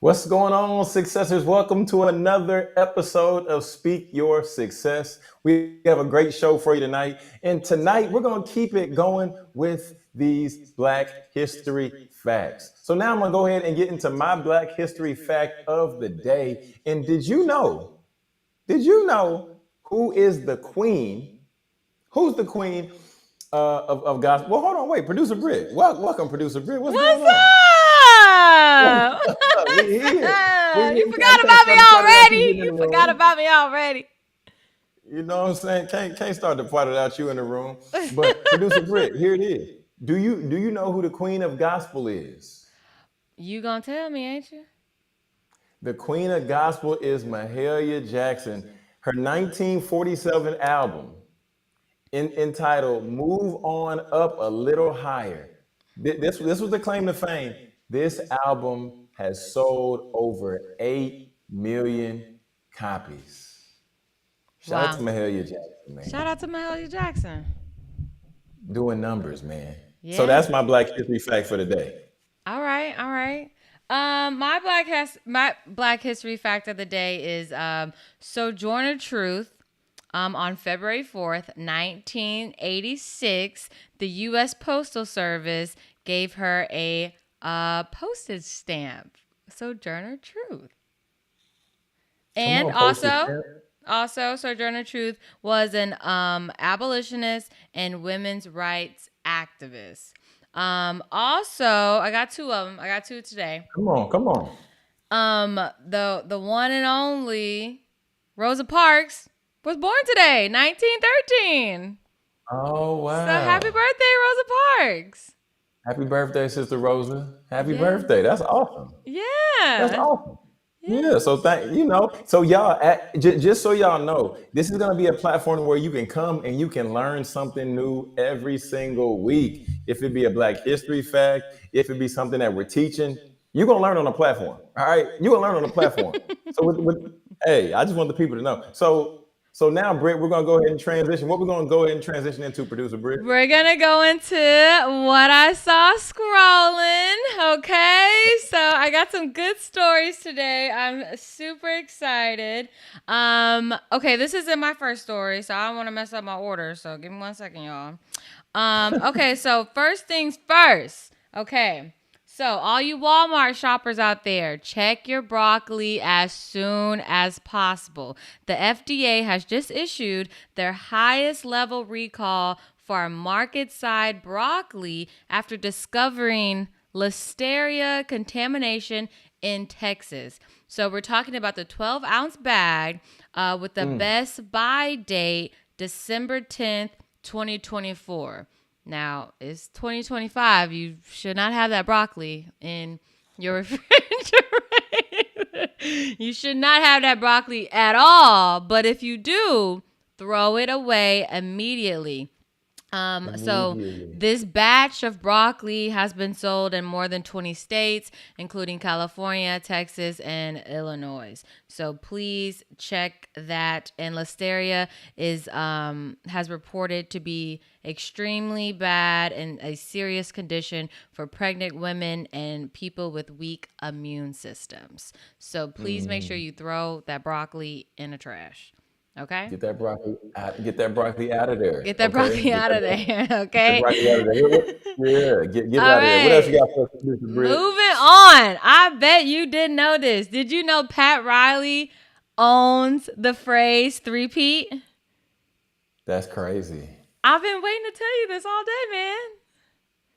What's going on, successors? Welcome to another episode of Speak Your Success. We have a great show for you tonight. And tonight, we're going to keep it going with these Black History facts. So now I'm going to go ahead and get into my Black History fact of the day. And did you know who is the queen? Who's the queen of gospel? Well, hold on, wait, Producer Britt. Welcome, Producer Britt. What's going What's on? up? We What's here. We up? here. You We forgot can't about me start the party without you already? getting in You the forgot room. about me already. You know what I'm saying? Can't start the party without you in the room. But Producer Britt, here it is. Do you know who the queen of gospel is? You gonna tell me, ain't you? The queen of gospel is Mahalia Jackson. Her 1947 album entitled "Move On Up a Little Higher." This was the claim to fame. This album has sold over 8 million copies. Shout out to Wow. Mahalia Jackson, man. Shout out to Mahalia Jackson. Doing numbers, man. So Yeah. that's my Black History fact for the day. All right. All right. My Black History fact of the day is Sojourner Truth. On February 4th, 1986, the U.S. Postal Service gave her a postage stamp. Sojourner Truth. Come And on, postage stamp. also Sojourner Truth was an abolitionist and women's rights activist. Also, I got two of them. I got two today. Come on. The one and only Rosa Parks was born today, 1913. Oh So happy wow! birthday, Rosa Parks. Happy birthday, Sister Rosa. Happy Yeah. birthday. That's awesome. That's Yeah. awesome. Yeah. Yeah, so so y'all, just so y'all know, this is gonna be a platform where you can come and you can learn something new every single week. If it be a Black History fact, if it be something that we're teaching, you're gonna learn on the platform. All right, you're gonna learn on the platform. So hey, I just want the people to know. So now, Britt, we're gonna go ahead and transition. What we're gonna go ahead and transition into, Producer Britt? We're going to go into what I saw scrolling. Okay. So I got some good stories today. I'm super excited. Okay. This isn't my first story, so I don't want to mess up my order. So give me 1 second, y'all. Okay. So first things first. Okay. So, all you Walmart shoppers out there, check your broccoli as soon as possible. The FDA has just issued their highest level recall for market side broccoli after discovering listeria contamination in Texas. So, we're talking about the 12-ounce bag with the best buy date December 10th, 2024. Now, it's 2025. You should not have that broccoli in your refrigerator. You should not have that broccoli at all. But if you do, throw it away immediately. So Immediately. this batch of broccoli has been sold in more than 20 states, including California, Texas, and Illinois. So please check that. And listeria is has reported to be extremely bad and a serious condition for pregnant women and people with weak immune systems. So please make sure you throw that broccoli in the trash. Okay? Get that broccoli out. Get that broccoli out of there. Get that Okay. broccoli out of there, Get that okay? broccoli out of there. Yeah. Get it All out of there. What else you right. got for us, Mr. Britt? Moving on. I bet you didn't know this. Did you know Pat Riley owns the phrase three-peat? That's crazy. I've been waiting to tell you this all day, man.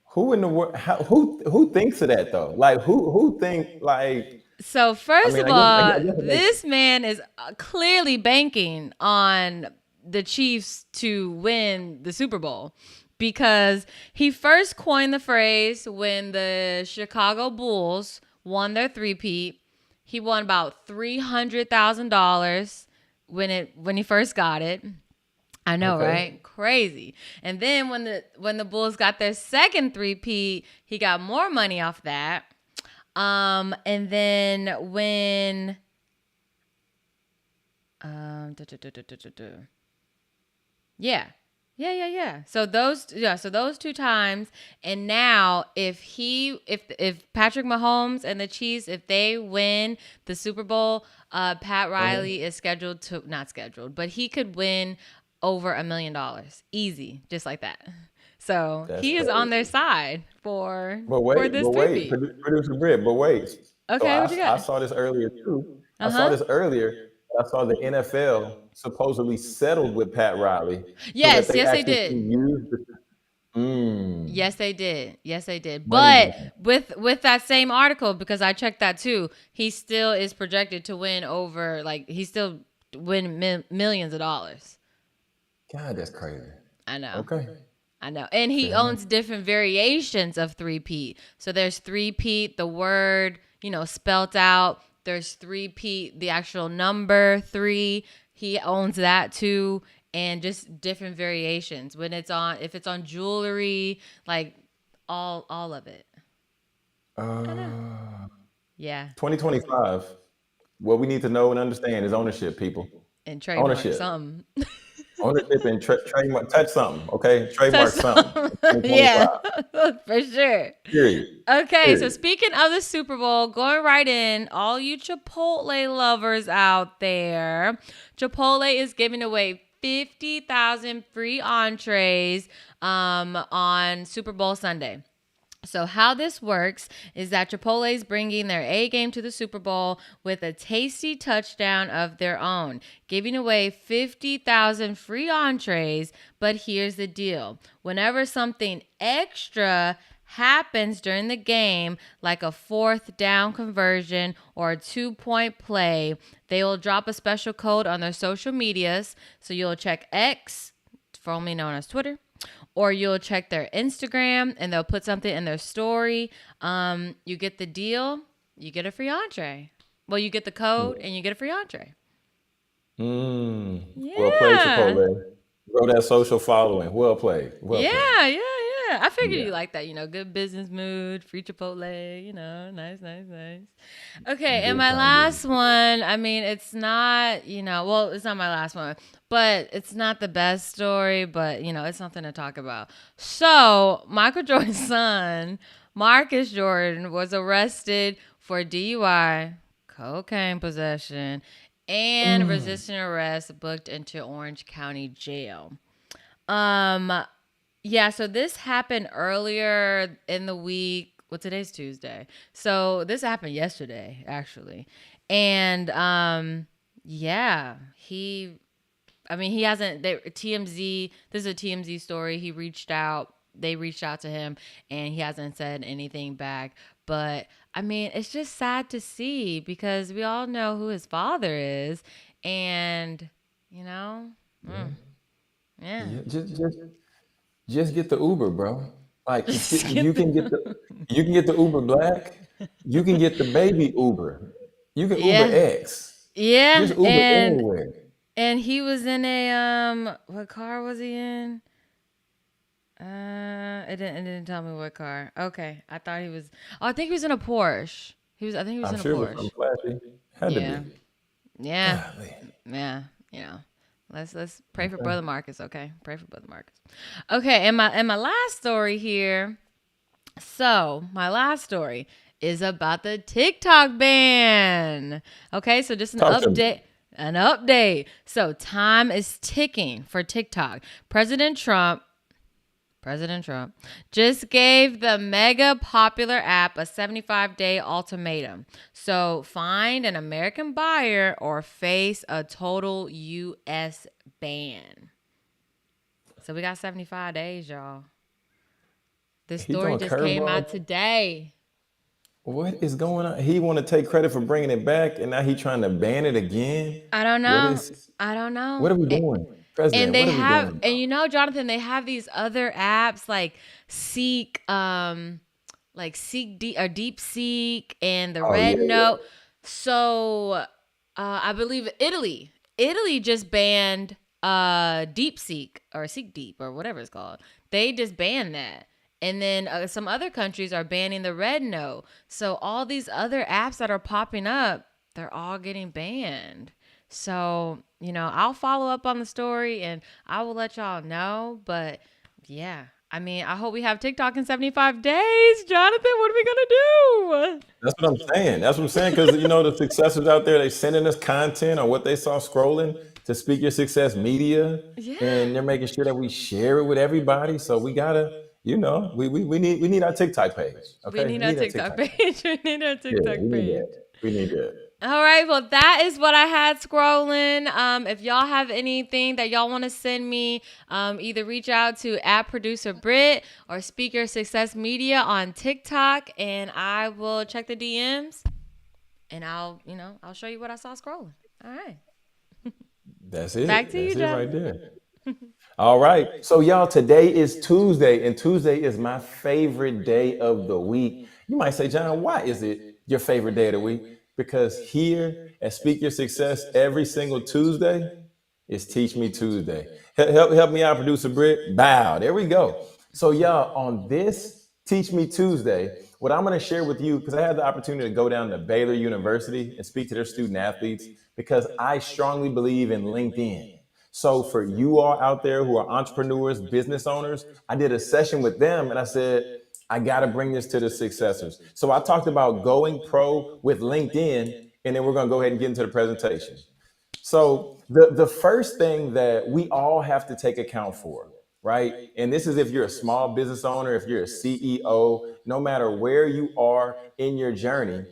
Who in the world? Who thinks of that though? Like who think like? So I first mean, of I all, guess it makes. this man is clearly banking on the Chiefs to win the Super Bowl because he first coined the phrase when the Chicago Bulls won their three-peat. He won about $300,000 when he first got it. I know, Okay. right? Crazy. And then when the Bulls got their second three-peat, he got more money off that. And then when yeah. Yeah. So those two times, and now if Patrick Mahomes and the Chiefs, if they win the Super Bowl, Pat Riley is scheduled to not scheduled, but he could win over $1 million, easy, just like that. So That's he is on their crazy. side for this But wait, three-peat. producer Britt, but wait. So Okay, what you I got? saw this earlier too. I Uh saw huh. this earlier. I saw the NFL supposedly settled with Pat Riley so that Yes, they yes, they actually did. can use the Yes, they did. Yes, they did. money But line. with that same article, because I checked that too, he still is projected to win over he still win millions of dollars. God, that's crazy. I know. Okay, I know. And he fair enough. owns different variations of three-peat. So there's three-peat, the word, spelt out. There's three-peat, the actual number 3. He owns that too. And just different variations. If it's on jewelry, like all of it. I know. Uh, Yeah. 2025. What we need to know and understand is ownership, people. And trademark Ownership. something. Ownership and trademark. Touch something, okay? Touch Trademark something. something. In Yeah. 2025. For sure. Period. Okay, so Period. speaking of the Super Bowl, going right in, all you Chipotle lovers out there, Chipotle is giving away 50,000 free entrees on Super Bowl Sunday. So how this works is that Chipotle is bringing their A game to the Super Bowl with a tasty touchdown of their own, giving away 50,000 free entrees. But here's the deal. Whenever something extra happens during the game, like a 4th down conversion or a 2-point play, they will drop a special code on their social medias. So you'll check X, formerly known as Twitter, or you'll check their Instagram and they'll put something in their story. You get the deal, you get a free entree. Well, you get the code and you get a free entree. Well played, Yeah. Chipotle. Grow that social following. Well played. Well played. Yeah. I figured Yeah. you like that, good business mood, free Chipotle, nice. Okay, and Big my time business. last one, I mean, it's not, well, it's not my last one, but it's not the best story, but, it's something to talk about. So, Michael Jordan's son, Marcus Jordan, was arrested for DUI, cocaine possession, and resisting arrest, booked into Orange County Jail. Yeah, so this happened earlier in the week. Well, today's Tuesday. So this happened yesterday, actually. And yeah, he hasn't TMZ, this is a TMZ story. They reached out to him and he hasn't said anything back. But I mean, it's just sad to see because we all know who his father is and Yeah. yeah. Yeah. Just get the Uber, bro. Like Just you get can get the the Uber Black. You can get the baby Uber. You can Uber Yeah. X. Yeah, Just Uber anywhere. and he was in a what car was he in? It didn't tell me what car. Okay. I thought he was I think he was in a Porsche. I think he was I'm in a sure it was something Porsche. flashy. Had to Yeah. be. Yeah. Golly. Yeah, Let's pray for Okay. Brother Marcus, okay? Pray for Brother Marcus. Okay, and my last story here. So, my last story is about the TikTok ban. Okay, so just an Talk to me. update. An update. So, time is ticking for TikTok. President Trump just gave the mega popular app a 75-day ultimatum. So, find an American buyer or face a total U.S. ban. So, we got 75 days, y'all. This He story throwing just came curveball. out today. What is going on? He want to take credit for bringing it back, and now he trying to ban it again. I don't What know. is? I don't What know. are we doing, President? And What they are we have, doing? and Jonathan, they have these other apps like Seek, like Seek or Deep Seek and the Oh Red yeah, Note. So I believe Italy just banned Deep Seek or Seek Deep or whatever it's called. They just banned that. And then some other countries are banning the Red Note. So all these other apps that are popping up, they're all getting banned. So I'll follow up on the story and I will let y'all know. But yeah, I mean, I hope we have TikTok in 75 days. Jonathan, what are we going to That's what I'm saying. That's what I'm saying. Because the successors out there, they sending us content on what they saw scrolling to Speak Your Success Media, do? Yeah. and they're making sure that we share it with everybody. So we gotta, we need our TikTok page. We Okay, need we our need that TikTok TikTok page. page. We need our Yeah, TikTok we need page. that. We need that. All right, well, that is what I had scrolling. If y'all have anything that y'all want to send me, either reach out to at producer Britt or Speaker Success Media on TikTok, and I will check the DMs, and I'll show you what I saw scrolling. All right, That's back it. to you, That's it right Jonathan. there. All right. So, y'all, today is Tuesday, and Tuesday is my favorite day of the week. You might say, John, why is it your favorite day of the week? Because here at Speak Your Success, every single Tuesday is Teach Me Tuesday. Help me out, producer Britt. Bow. There we go. So, y'all, on this Teach Me Tuesday, what I'm going to share with you, because I had the opportunity to go down to Baylor University and speak to their student athletes, because I strongly believe in LinkedIn. So for you all out there who are entrepreneurs, business owners, I did a session with them and I said, I got to bring this to the successors. So I talked about going pro with LinkedIn, and then we're going to go ahead and get into the presentation. So the first thing that we all have to take account for, right? And this is if you're a small business owner, if you're a CEO, no matter where you are in your journey,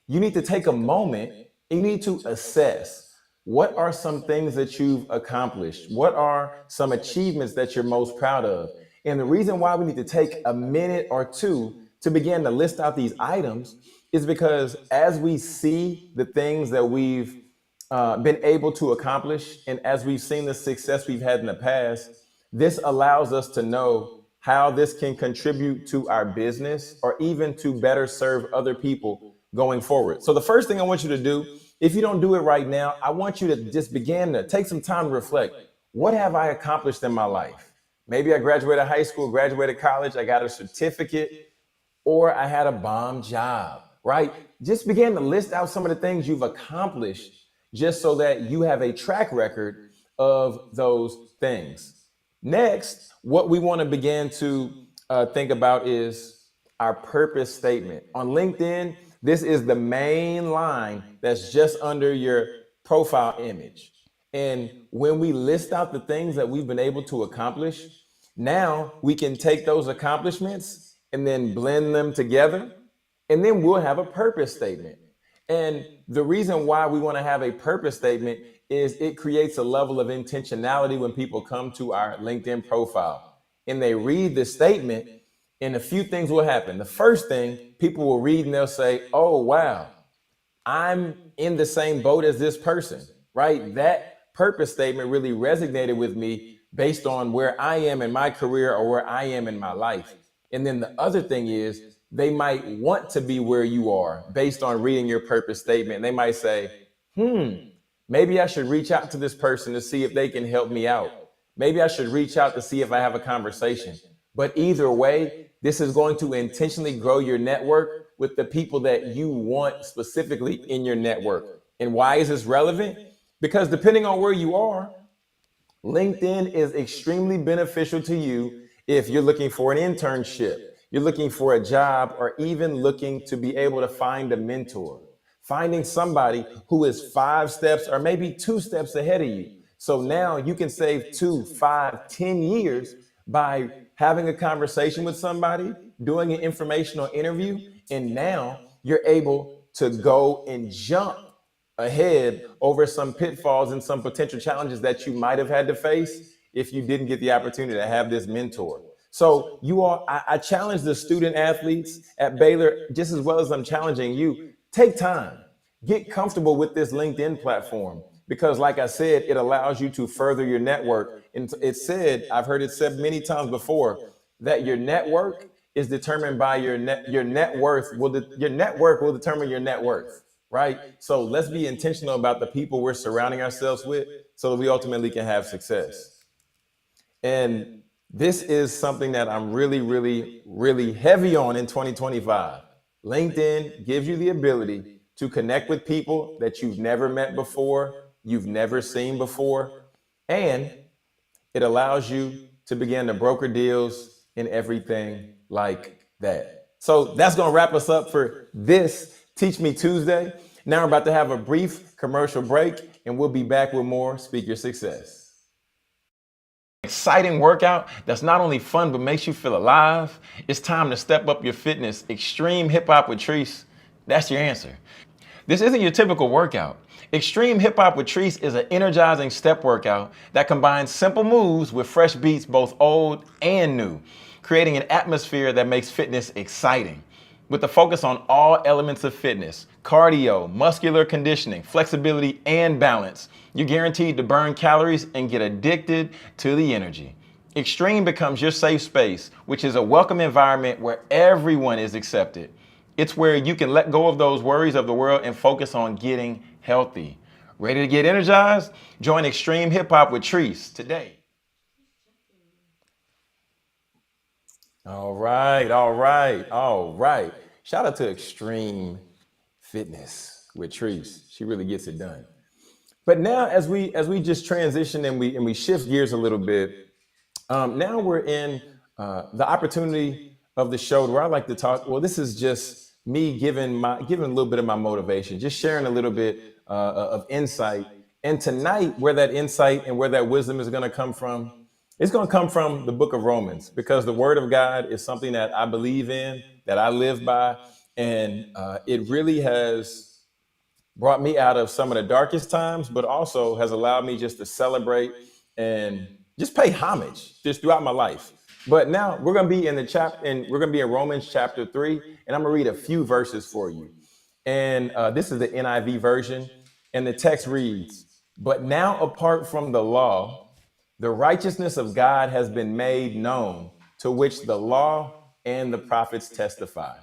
you need to take a moment and you need to assess what are some things that you've accomplished? What are some achievements that you're most proud of? And the reason why we need to take a minute or two to begin to list out these items is because as we see the things that we've been able to accomplish, and as we've seen the success we've had in the past, this allows us to know how this can contribute to our business or even to better serve other people going forward. So the first thing I want you to do, if you don't do it right now, I want you to just begin to take some time to reflect. What have I accomplished in my life? Maybe I graduated high school, graduated college, I got a certificate, or I had a bomb job, right? Just begin to list out some of the things you've accomplished just so that you have a track record of those things. Next, what we want to begin to think about is our purpose statement. On LinkedIn, this is the main line that's just under your profile image. And when we list out the things that we've been able to accomplish, now we can take those accomplishments and then blend them together, and then we'll have a purpose statement. And the reason why we want to have a purpose statement is it creates a level of intentionality when people come to our LinkedIn profile and they read the statement, and a few things will happen. The first thing, people will read and they'll say, oh, wow, I'm in the same boat as this person, right? That purpose statement really resonated with me based on where I am in my career or where I am in my life. And then the other thing is they might want to be where you are based on reading your purpose statement. They might say, maybe I should reach out to this person to see if they can help me out. Maybe I should reach out to see if I have a conversation. But either way, this is going to intentionally grow your network with the people that you want specifically in your network. And why is this relevant? Because depending on where you are, LinkedIn is extremely beneficial to you if you're looking for an internship, you're looking for a job, or even looking to be able to find a mentor. Finding somebody who is 5 steps or maybe 2 steps ahead of you. So now you can save 2, 5, 10 years by having a conversation with somebody, doing an informational interview, and now you're able to go and jump ahead over some pitfalls and some potential challenges that you might have had to face if you didn't get the opportunity to have this mentor. So you all, I challenge the student athletes at Baylor just as well as I'm challenging you. Take time, get comfortable with this LinkedIn platform because, like I said, it allows you to further your network. And it's said, I've heard it said many times before, that your network is determined by your net worth. Your network will determine your net worth, right? So let's be intentional about the people we're surrounding ourselves with so that we ultimately can have success. And this is something that I'm really, really, really heavy on in 2025. LinkedIn gives you the ability to connect with people that you've never met before you've never seen before, and it allows you to begin to broker deals and everything like that. So that's going to wrap us up for this Teach Me Tuesday. Now we're about to have a brief commercial break, and we'll be back with more Speak Your Success. Exciting workout that's not only fun but makes you feel alive. It's time to step up your fitness. Xtreme Hip Hop with Trice, that's your answer. This isn't your typical workout. Xtreme Hip Hop with Trice is an energizing step workout that combines simple moves with fresh beats, both old and new, creating an atmosphere that makes fitness exciting. With a focus on all elements of fitness, cardio, muscular conditioning, flexibility, and balance, you're guaranteed to burn calories and get addicted to the energy. Xtreme becomes your safe space, which is a welcome environment where everyone is accepted. It's where you can let go of those worries of the world and focus on getting healthy. Ready to get energized? Join Xtreme Hip Hop with Trice today. All right. Shout out to Xtreme Fitness with Trice. She really gets it done. But now, as we just transition and we shift gears a little bit, now we're in the opportunity of the show where I like to talk. Well, this is just me giving a little bit of my motivation, just sharing a little bit of insight. And tonight, where that insight and where that wisdom is going to come from, it's going to come from the book of Romans, because the word of God is something that I believe in, that I live by, and it really has brought me out of some of the darkest times, but also has allowed me just to celebrate and just pay homage just throughout my life. But now we're going to be in the chapter, and we're going to be in Romans chapter 3, and I'm going to read a few verses for you. And this is the NIV version, and the text reads, "But now, apart from the law, the righteousness of God has been made known, to which the law and the prophets testify.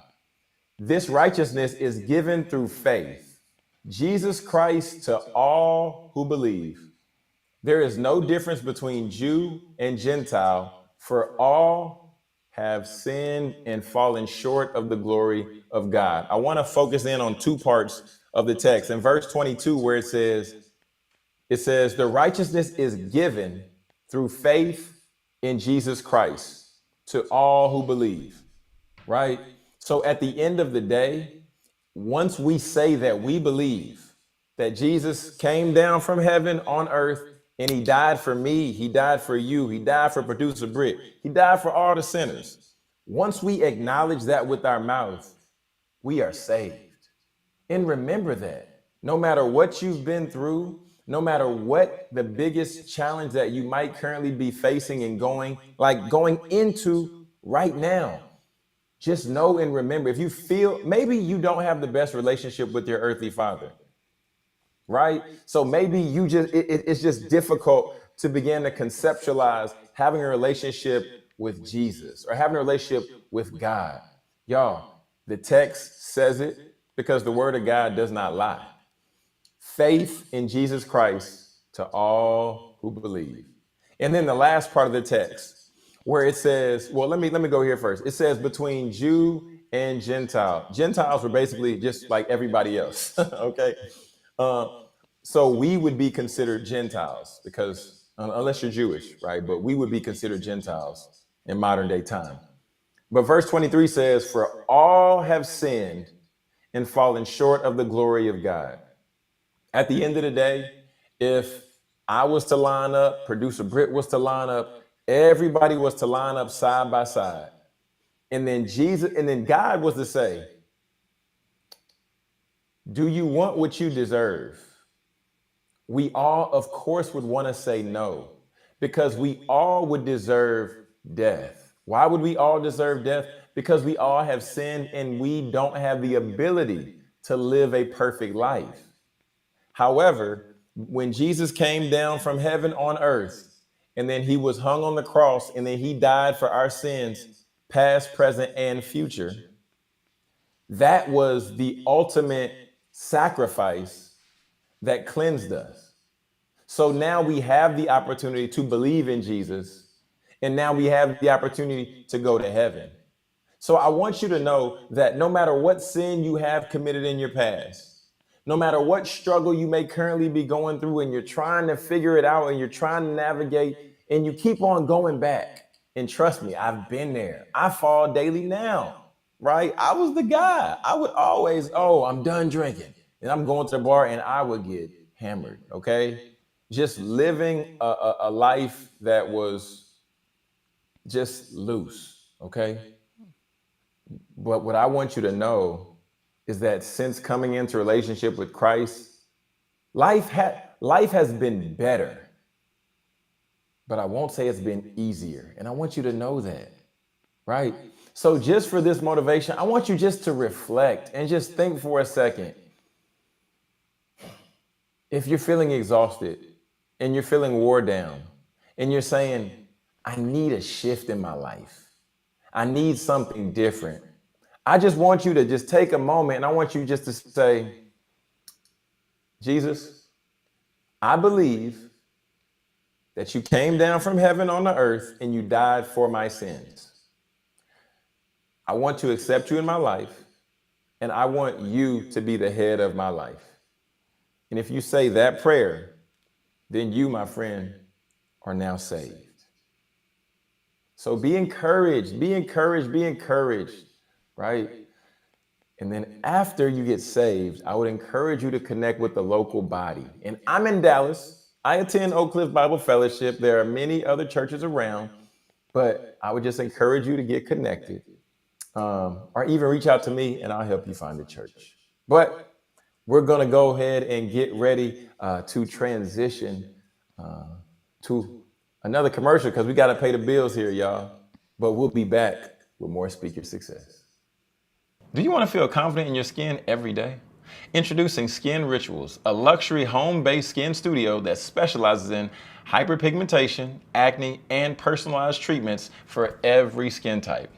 This righteousness is given through faith, Jesus Christ, to all who believe. There is no difference between Jew and Gentile, for all have sinned and fallen short of the glory of God." I want to focus in on two parts of the text. In verse 22, where it says, the righteousness is given through faith in Jesus Christ to all who believe, right? So at the end of the day, once we say that we believe that Jesus came down from heaven on earth and he died for me, he died for you, he died for producer Britt, he died for all the sinners. Once we acknowledge that with our mouth, we are saved. And remember that no matter what you've been through, no matter what the biggest challenge that you might currently be facing and going into right now, just know and remember, if you feel maybe you don't have the best relationship with your earthly father, right? So maybe you just, it's just difficult to begin to conceptualize having a relationship with Jesus or having a relationship with God. Y'all, the text says it because the word of God does not lie. Faith in Jesus Christ to all who believe. And then the last part of the text where it says, well, let me go here first. It says between Jew and Gentile. Gentiles were basically just like everybody else. Okay. So we would be considered Gentiles because unless you're Jewish, right? But we would be considered Gentiles in modern day time. But verse 23 says, "For all have sinned and fallen short of the glory of God." At the end of the day, if I was to line up, producer Britt was to line up, everybody was to line up side by side. And then God was to say, "Do you want what you deserve?" We all, of course, would want to say no, because we all would deserve death. Why would we all deserve death? Because we all have sinned and we don't have the ability to live a perfect life. However, when Jesus came down from heaven on earth, and then he was hung on the cross, and then he died for our sins, past, present, and future, that was the ultimate sacrifice that cleansed us. So now we have the opportunity to believe in Jesus, and now we have the opportunity to go to heaven. So I want you to know that no matter what sin you have committed in your past, No matter what struggle you may currently be going through and you're trying to figure it out and you're trying to navigate and you keep on going back. And trust me, I've been there. I fall daily now, right? I was the guy. I would always, oh, I'm done drinking. And I'm going to the bar and I would get hammered, okay? Just living a life that was just loose, okay? But what I want you to know is that since coming into relationship with Christ, life has been better, but I won't say it's been easier. And I want you to know that, right? So just for this motivation, I want you just to reflect and just think for a second. If you're feeling exhausted and you're feeling wore down and you're saying, I need a shift in my life. I need something different. I just want you to just take a moment and I want you just to say, Jesus, I believe that you came down from heaven on the earth and you died for my sins. I want to accept you in my life and I want you to be the head of my life. And if you say that prayer, then you, my friend, are now saved. So be encouraged, be encouraged, be encouraged, right? And then after you get saved, I would encourage you to connect with the local body. And I'm in Dallas. I attend Oak Cliff Bible Fellowship. There are many other churches around, but I would just encourage you to get connected, or even reach out to me and I'll help you find a church. But we're going to go ahead and get ready to transition to another commercial because we got to pay the bills here, y'all. But we'll be back with more Speaker Success. Do you want to feel confident in your skin every day? Introducing SkinRituals, a luxury home-based skin studio that specializes in hyperpigmentation, acne, and personalized treatments for every skin type.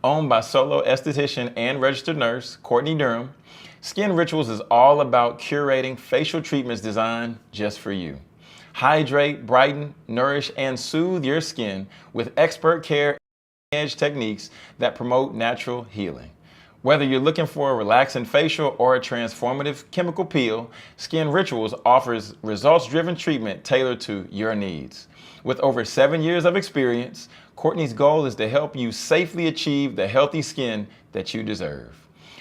Owned by solo esthetician and registered nurse Courtney Durham, SkinRituals is all about curating facial treatments designed just for you. Hydrate, brighten, nourish, and soothe your skin with expert care and edge techniques that promote natural healing. Whether you're looking for a relaxing facial or a transformative chemical peel, SkinRituals offers results-driven treatment tailored to your needs. With over 7 years of experience, Courtney's goal is to help you safely achieve the healthy skin that you deserve.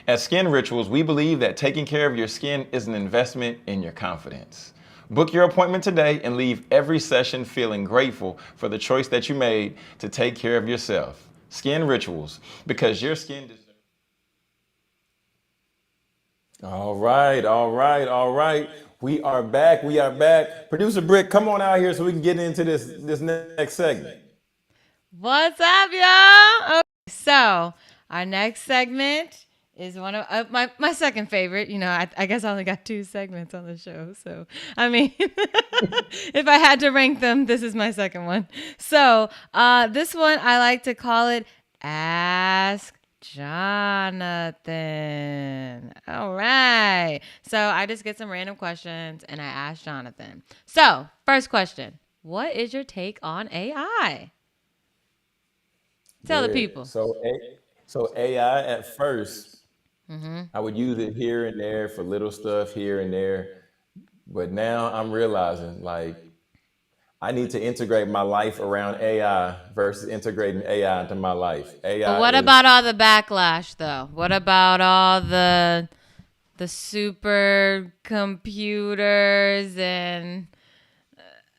At SkinRituals, we believe that taking care of your skin is an investment in your confidence. Book your appointment today and leave every session feeling grateful for the choice that you made to take care of yourself. SkinRituals, because your skin deserves. All right, all right, all right. We are back. We are back. Producer Britt, come on out here so we can get into this next segment. What's up, y'all? Okay, so our next segment is one of my second favorite. You know, I guess I only got 2 segments on the show. So, I mean, if I had to rank them, this is my second one. So this one, I like to call it Ask Jonathan. All right. So I just get some random questions and I ask Jonathan. So first question, what is your take on AI? Tell the people. So AI at first, I would use it here and there for little stuff here and there. But now I'm realizing like I need to integrate my life around AI versus integrating AI into my life. But what about all the backlash though? What about all the super computers and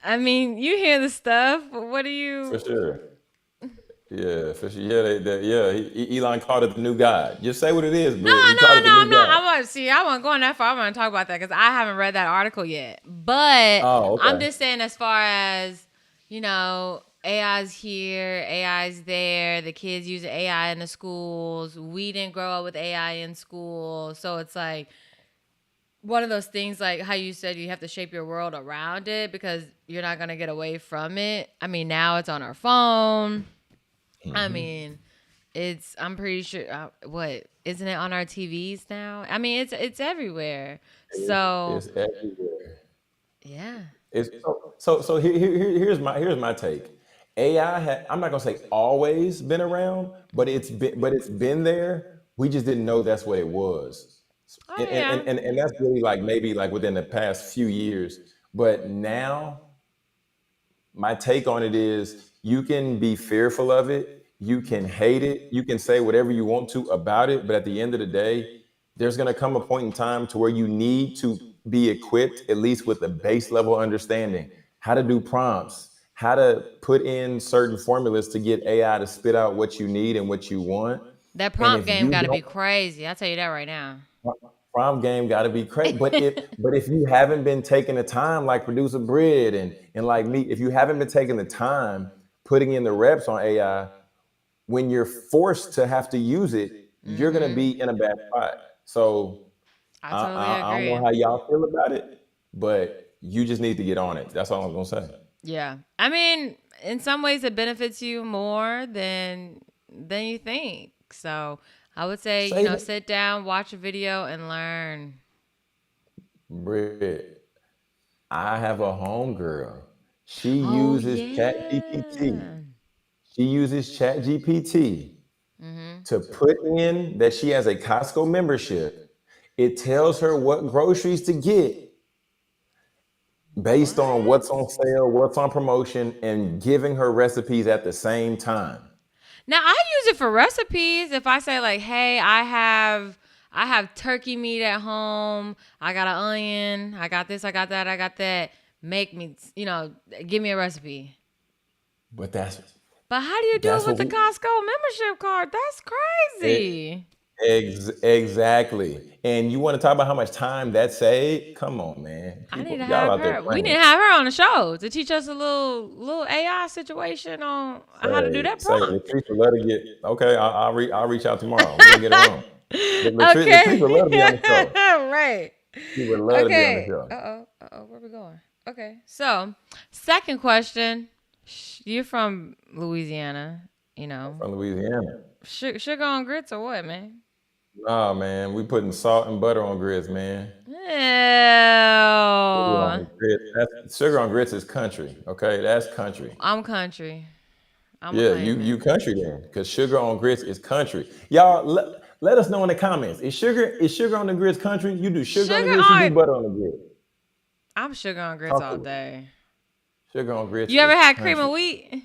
I mean, you hear the stuff. What do you? For sure. Yeah, for sure. Yeah, Elon called it the new God. Just say what it is, Britt. He called it the No. new God. I wasn't going that far. I want to talk about that because I haven't read that article yet. But Okay. I'm just saying, as far as AI's here, AI's there. The kids use AI in the schools. We didn't grow up with AI in school, so it's like one of those things, like how you said you have to shape your world around it because you're not gonna get away from it. I mean, now it's on our phone. I mean, I'm pretty sure. What isn't it on our TVs now? I mean, it's everywhere. So It's everywhere. yeah. Here's my take. AI I'm not gonna say always been around, but it's been there. We just didn't know that's what it was. Oh yeah. And that's really like maybe like within the past few years. But now my take on it is you can be fearful of it, you can hate it, you can say whatever you want to about it, but at the end of the day, there's going to come a point in time to where you need to be equipped at least with a base level understanding, how to do prompts, how to put in certain formulas to get AI to spit out what you need and what you want. That And prompt if game you got to be don't, crazy. I'll tell you that right now. prom game got to be crazy. But if you haven't been taking the time, like producer Britt and like me, if you haven't been taking the time putting in the reps on AI, when you're forced to have to use it, you're gonna Mm-hmm. be in a bad spot. So I I, totally I don't know agree. how y'all feel about it, but you just need to get on it. That's all I'm gonna say. Yeah. I mean, in some ways it benefits you more than you think. So I would say, Say that, sit down, watch a video and learn. Britt. I have a homegirl. She Oh uses Chat GPT. yeah. She uses Chat GPT Mm-hmm. to put in that she has a Costco membership. It tells her what groceries to get based on What? what's on sale, what's on promotion, and giving her recipes at the same time. Now I use it for recipes. If I say like, "Hey, I have turkey meat at home. I got an onion. I got this. I got that. I got that. Make me, give me a recipe." But that's But how do you do it that's with what the we Costco membership card? That's e- crazy. exactly. And you want to talk about how much time that saved? Come on, man. I need People, to y'all have out there her. We need playing. to have her on the show to teach us a little AI situation on how to do that Say prompt. Latrice would love to get. Okay, I'll reach out tomorrow. We're gonna get her on. Latrice Okay. would love to be on the show. Right. She would love to be on the Okay. show. Uh-oh. Uh-oh. Where we going? Okay. So, second question. You're from Louisiana, From Louisiana. sugar on grits or what, man? Oh man, we putting salt and butter on grits, man. Ew. Sugar on grits. Sugar on grits is country. Okay, that's country. I'm country. I'm gonna Yeah, claim you it. country then, because sugar on grits is country. Y'all let us know in the comments. Is sugar on the grits country? You do sugar on the Sugar grits. You do on. butter on the grits. I'm sugar on grits Talk all to me. day. Sugar on grits You ever is had cream country. of wheat?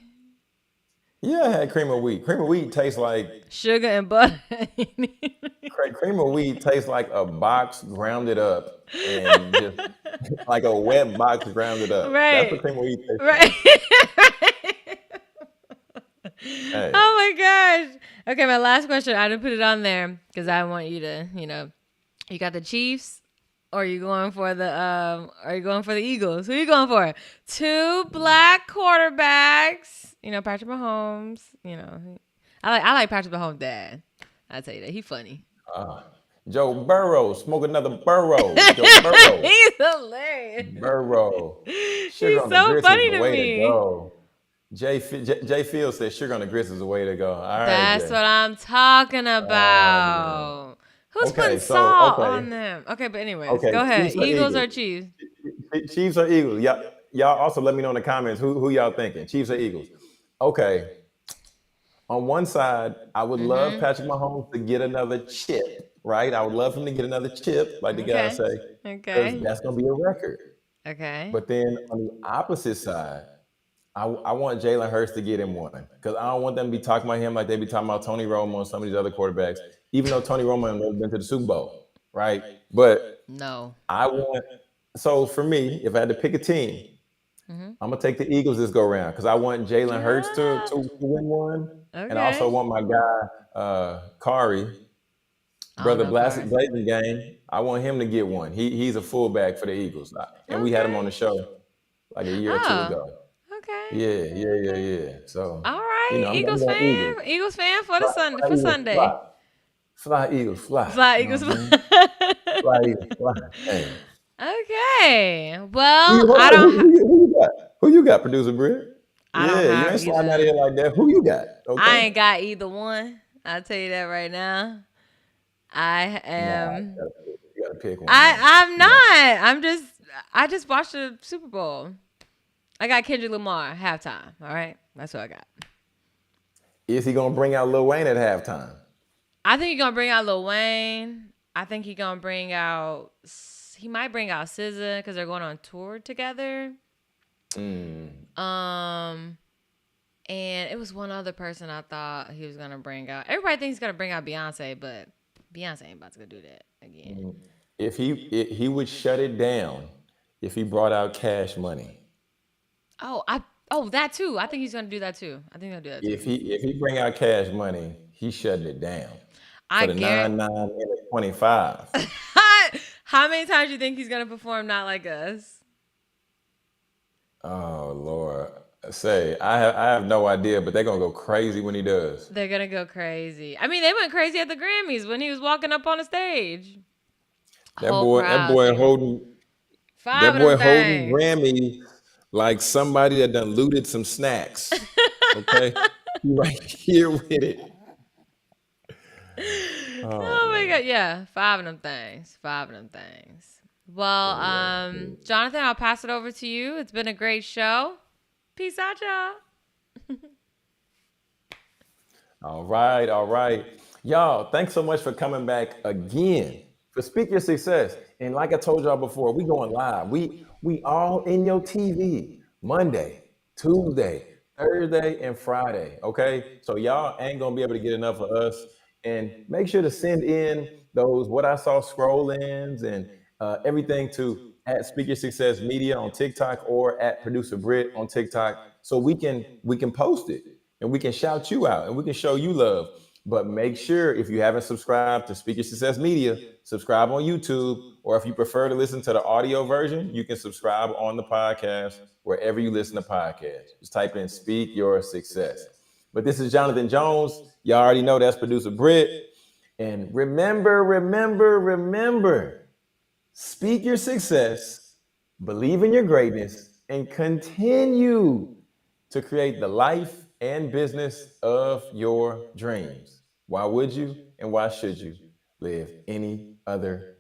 Yeah, I had cream of wheat. Cream of wheat tastes like Sugar and butter. cream of wheat tastes like a box grounded up and just like a wet box grounded up. That's what Right. cream of wheat tastes like. Right. Hey, Oh my gosh. Okay, my last question. I didn't put it on there because I want you to, you got the Chiefs or are you going for the Eagles? Who are you going for? Two black quarterbacks. Patrick Mahomes. I like Patrick Mahomes' dad. I'll tell you that. He funny. uh, Joe Burrow, smoke another Burrow. Joe Burrow, He's hilarious. Burrow. Sugar He's on the so grits is funny the to way to me. go. Jay Field says sugar on the grits is the way to go. All right, That's Jay. what I'm talking Man. about. Who's putting Okay, so salt okay, on them? Okay, but anyways, okay. go ahead. Chiefs or Eagles Eagles? or Chiefs? Chiefs or Eagles? Y'all also let me know in the comments who y'all thinking. Chiefs or Eagles? Okay. On one side, I would love Mm-hmm. Patrick Mahomes to get another chip, right? I would love him to get another chip, like the guys Okay. say, because Okay. that's going to be a record. Okay. But then on the opposite side, I want Jalen Hurts to get him one because I don't want them to be talking about him like they be talking about Tony Romo and some of these other quarterbacks, even though Tony Romo has never been to the Super Bowl, right? But No. I want, so for me, if I had to pick a team, Mm-hmm. I'm gonna take the Eagles this go round because I want Jalen Hurts Yeah. to win one, and I also Okay. want my guy Kari, I don't brother know, Car. Blazing Game. I want him to get one. He's a fullback for the Eagles, and we had him on Okay. the show like a year or two Oh. ago. Okay. Yeah. So All right. I'm Eagles going Eagles. fan. Eagles fan for the Fly for Eagles, fly. Sunday. Fly Eagles, fly. Fly You know Eagles. what I'm saying? Fly Eagles, fly. Hey, Okay. who Well, you, hold I on, don't. who you got? Who you got, producer Britt? I don't Yeah, you have ain't sliding out of either. here like that. Who you got? I Okay. ain't got either one. I'll tell you that right now. I Nah, am. you gotta pick one, I man. I'm You got not. I just watched the Super Bowl. I got Kendrick Lamar halftime. All right, that's what I got. Is he gonna bring out Lil Wayne at halftime? I think you're gonna bring out Lil Wayne. I think he gonna bring out. He might bring out SZA because they're going on tour together. Mm. Um, and it was one other person I thought he was gonna bring out. Everybody thinks he's gonna bring out Beyonce, but Beyonce ain't about to go do that again. Mm. If he would shut it down if he brought out Cash Money. Oh, that too. I think he's gonna do that too. I think he'll do that too. If he bring out Cash Money, he's shutting it down I for the guarantee. 25. How many times do you think he's gonna perform Not Like Us? Oh Lord, say I have no idea, but they're gonna go crazy when he does. They're gonna go crazy. I mean, they went crazy at the Grammys when he was walking up on the stage. That Whole boy, that crowd boy singing. holding Five that of them boy holding things. Grammy like somebody that done looted some snacks. Okay, he right here with it. Oh Oh my man, god, yeah, five of them things. Five of them things. Well, yeah. Yeah. Jonathan, I'll pass it over to you. It's been a great show. Peace out, y'all. All right, all right. Y'all, thanks so much for coming back again for Speak Your Success. And like I told y'all before, we going live. We all in your TV Monday, Tuesday, Thursday, and Friday. Okay. So y'all ain't gonna be able to get enough of us. And make sure to send in those what I saw scroll-ins and everything to at Speak Your Success Media on TikTok or at Producer Britt on TikTok so we can post it and we can shout you out and we can show you love. But make sure if you haven't subscribed to Speak Your Success Media, subscribe on YouTube, or if you prefer to listen to the audio version, you can subscribe on the podcast wherever you listen to podcasts. Just type in Speak Your Success. But this is Jonathan Jones. Y'all already know that's producer Britt. And remember, speak your success, believe in your greatness, and continue to create the life and business of your dreams. Why would you and why should you live any other